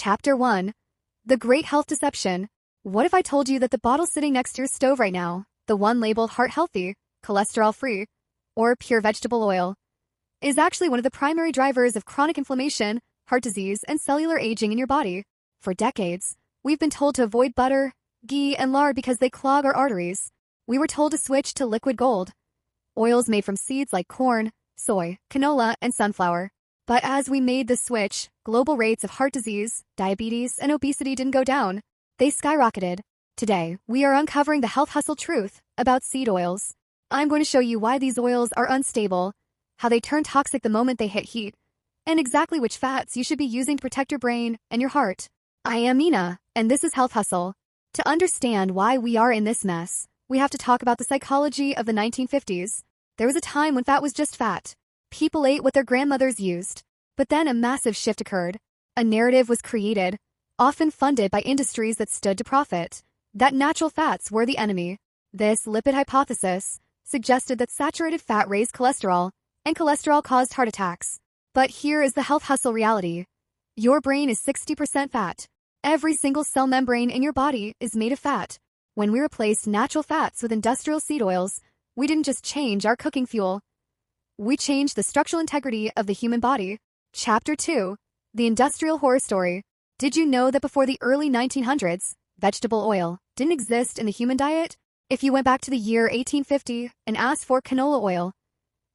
Chapter 1. The Great Health Deception. What if I told you that the bottle sitting next to your stove right now, the one labeled heart healthy, cholesterol free, or pure vegetable oil, is actually one of the primary drivers of chronic inflammation, heart disease, and cellular aging in your body? For decades, we've been told to avoid butter, ghee, and lard because they clog our arteries. We were told to switch to liquid gold, oils made from seeds like corn, soy, canola, and sunflower. But as we made this switch, global rates of heart disease, diabetes, and obesity didn't go down. They skyrocketed. Today, we are uncovering the health hustle truth about seed oils. I'm going to show you why these oils are unstable, how they turn toxic the moment they hit heat, and exactly which fats you should be using to protect your brain and your heart. I am Nina, and this is Health Hustle. To understand why we are in this mess, we have to talk about the psychology of the 1950s. There was a time when fat was just fat. People ate what their grandmothers used. But then a massive shift occurred. A narrative was created, often funded by industries that stood to profit, that natural fats were the enemy. This lipid hypothesis suggested that saturated fat raised cholesterol, and cholesterol caused heart attacks. But here is the health hustle reality. Your brain is 60% fat. Every single cell membrane in your body is made of fat. When we replaced natural fats with industrial seed oils, we didn't just change our cooking fuel. We changed the structural integrity of the human body. Chapter 2. The Industrial Horror Story. Did you know that before the early 1900s, vegetable oil didn't exist in the human diet? If you went back to the year 1850 and asked for canola oil,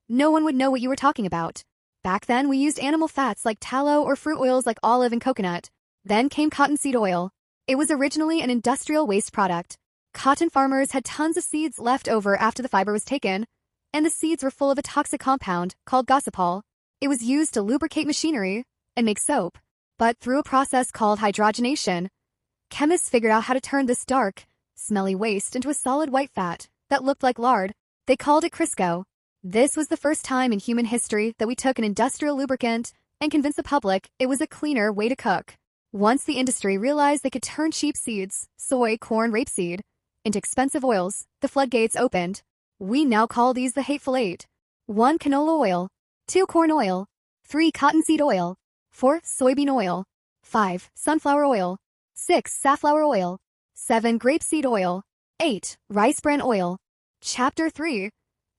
no one would know what you were talking about. Back then, we used animal fats like tallow or fruit oils like olive and coconut. Then came cottonseed oil. It was originally an industrial waste product. Cotton farmers had tons of seeds left over after the fiber was taken, and the seeds were full of a toxic compound called gossypol. It was used to lubricate machinery and make soap. But through a process called hydrogenation, chemists figured out how to turn this dark, smelly waste into a solid white fat that looked like lard. They called it Crisco. This was the first time in human history that we took an industrial lubricant and convinced the public it was a cleaner way to cook. Once the industry realized they could turn cheap seeds, soy, corn, rapeseed, into expensive oils, the floodgates opened. We now call these the Hateful Eight. 1 canola oil, 2 corn oil, 3 cottonseed oil, 4 soybean oil, 5 sunflower oil, 6 safflower oil, 7 grapeseed oil, 8 rice bran oil. Chapter 3.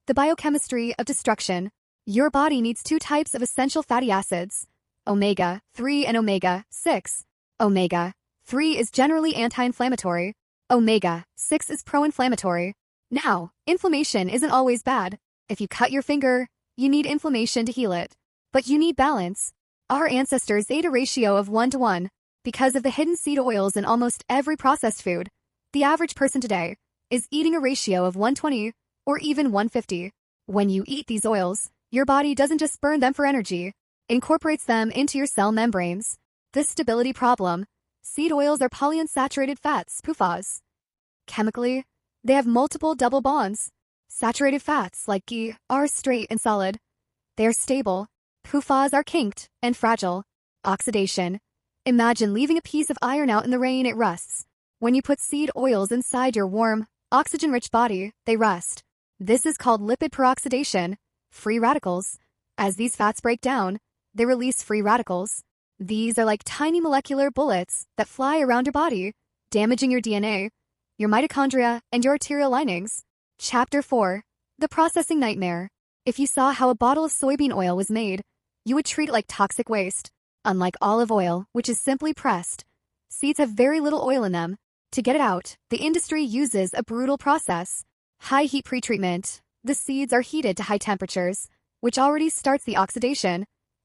The Biochemistry of Destruction. Your body needs 2 types of essential fatty acids, omega-3 and omega-6. Omega-3 is generally anti-inflammatory. Omega-6 is pro-inflammatory. Now, inflammation isn't always bad. If you cut your finger, you need inflammation to heal it. But you need balance. Our ancestors ate a ratio of 1 to 1. Because of the hidden seed oils in almost every processed food, the average person today is eating a ratio of 120 or even 150. When you eat these oils, your body doesn't just burn them for energy, it incorporates them into your cell membranes. This stability problem. Seed oils are polyunsaturated fats, PUFAs. Chemically, they have multiple double bonds. Saturated fats, like ghee, are straight and solid. They are stable. PUFAs are kinked and fragile. Oxidation. Imagine leaving a piece of iron out in the rain, it rusts. When you put seed oils inside your warm, oxygen-rich body, they rust. This is called lipid peroxidation, free radicals. As these fats break down, they release free radicals. These are like tiny molecular bullets that fly around your body, damaging your DNA, your mitochondria, and your arterial linings. Chapter 4. The Processing Nightmare. If you saw how a bottle of soybean oil was made, you would treat it like toxic waste. Unlike olive oil, which is simply pressed, seeds have very little oil in them. To get it out, the industry uses a brutal process. High heat pretreatment. The seeds are heated to high temperatures, which already starts the oxidation.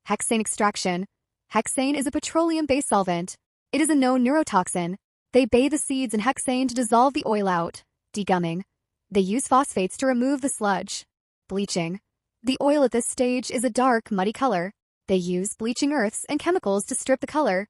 Hexane extraction. Hexane is a petroleum-based solvent. It is a known neurotoxin. They bathe the seeds in hexane to dissolve the oil out. Degumming. They use phosphates to remove the sludge. Bleaching. The oil at this stage is a dark, muddy color. They use bleaching earths and chemicals to strip the color.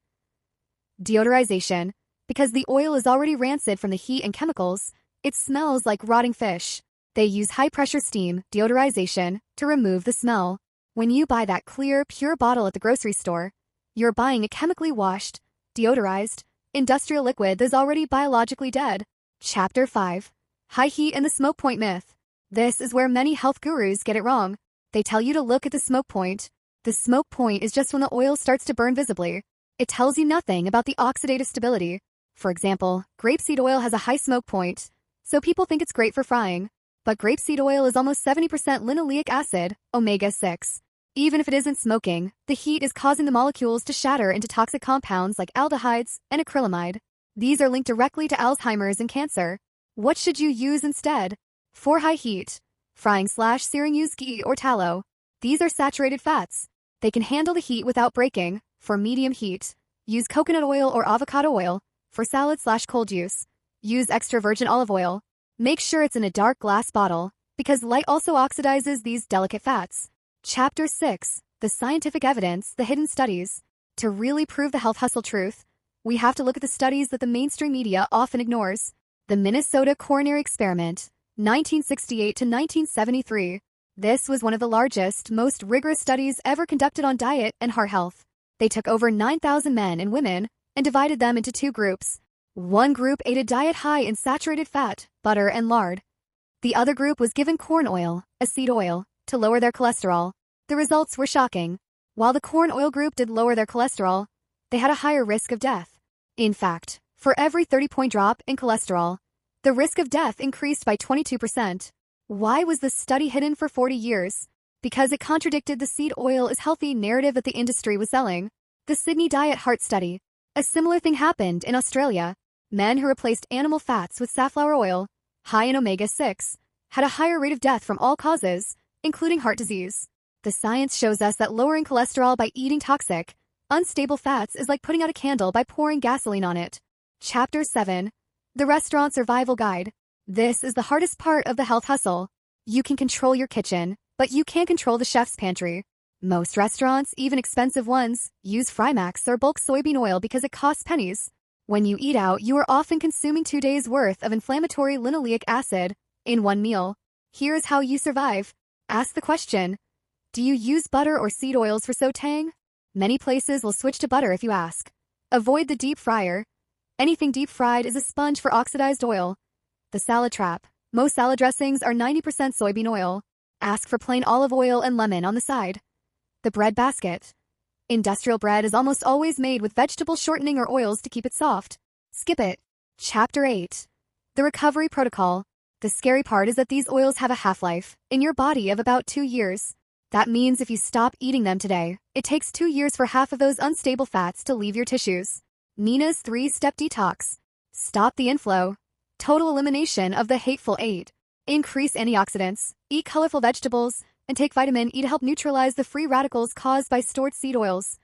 Deodorization. Because the oil is already rancid from the heat and chemicals, it smells like rotting fish. They use high-pressure steam, deodorization, to remove the smell. When you buy that clear, pure bottle at the grocery store, you're buying a chemically washed, deodorized, industrial liquid that's already biologically dead. Chapter 5. High heat and the smoke point myth. This is where many health gurus get it wrong. They tell you to look at the smoke point. The smoke point is just when the oil starts to burn visibly. It tells you nothing about the oxidative stability. For example, grapeseed oil has a high smoke point, so people think it's great for frying. But grapeseed oil is almost 70% linoleic acid, omega-6. Even if it isn't smoking, the heat is causing the molecules to shatter into toxic compounds like aldehydes and acrylamide. These are linked directly to Alzheimer's and cancer. What should you use instead? For high heat, frying/searing, use ghee or tallow. These are saturated fats. They can handle the heat without breaking. For medium heat, use coconut oil or avocado oil. For salad/cold use, use extra virgin olive oil. Make sure it's in a dark glass bottle, because light also oxidizes these delicate fats. Chapter 6. The Scientific Evidence, the Hidden Studies. To really prove the health hustle truth, we have to look at the studies that the mainstream media often ignores. The Minnesota Coronary Experiment, 1968 to 1973. This was one of the largest, most rigorous studies ever conducted on diet and heart health. They took over 9,000 men and women and divided them into two groups. One group ate a diet high in saturated fat, butter, and lard. The other group was given corn oil, a seed oil, to lower their cholesterol. The results were shocking. While the corn oil group did lower their cholesterol, they had a higher risk of death. In fact, for every 30-point drop in cholesterol, the risk of death increased by 22%. Why was this study hidden for 40 years? Because it contradicted the seed oil is healthy narrative that the industry was selling. The Sydney Diet Heart Study. A similar thing happened in Australia. Men who replaced animal fats with safflower oil, high in omega-6, had a higher rate of death from all causes, including heart disease. The science shows us that lowering cholesterol by eating toxic, unstable fats is like putting out a candle by pouring gasoline on it. Chapter 7. The Restaurant Survival Guide. This is the hardest part of the health hustle. You can control your kitchen, but you can't control the chef's pantry. Most restaurants, even expensive ones, use Frymax or bulk soybean oil because it costs pennies. When you eat out, you are often consuming 2 days' worth of inflammatory linoleic acid in one meal. Here's how you survive. Ask the question, do you use butter or seed oils for sautéing? Many places will switch to butter if you ask. Avoid the deep fryer. Anything deep fried is a sponge for oxidized oil. The salad trap. Most salad dressings are 90% soybean oil. Ask for plain olive oil and lemon on the side. The bread basket. Industrial bread is almost always made with vegetable shortening or oils to keep it soft. Skip it. Chapter 8. The recovery protocol. The scary part is that these oils have a half-life in your body of about 2 years. That means if you stop eating them today, it takes 2 years for half of those unstable fats to leave your tissues. Nina's 3-step detox. Stop the inflow. Total elimination of the hateful eight. Increase antioxidants. Eat colorful vegetables. And take vitamin E to help neutralize the free radicals caused by stored seed oils.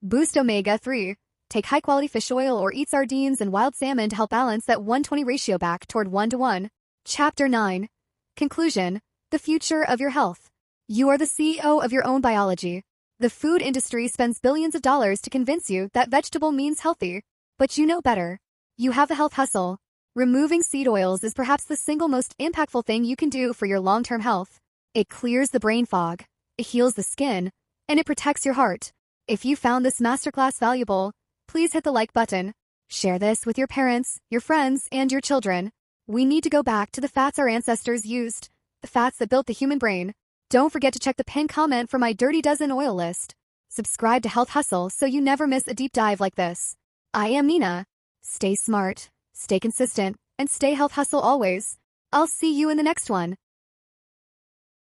Boost omega-3. Take high-quality fish oil or eat sardines and wild salmon to help balance that 1:20 ratio back toward 1:1. Chapter 9. Conclusion. The future of your health. You are the CEO of your own biology. The food industry spends billions of dollars to convince you that vegetable means healthy. But you know better. You have the health hustle. Removing seed oils is perhaps the single most impactful thing you can do for your long-term health. It clears the brain fog, it heals the skin, and it protects your heart. If you found this masterclass valuable, please hit the like button. Share this with your parents, your friends, and your children. We need to go back to the fats our ancestors used, the fats that built the human brain. Don't forget to check the pinned comment for my Dirty Dozen oil list. Subscribe to Health Hustle so you never miss a deep dive like this. I am Nina. Stay smart, stay consistent, and stay Health Hustle always. I'll see you in the next one.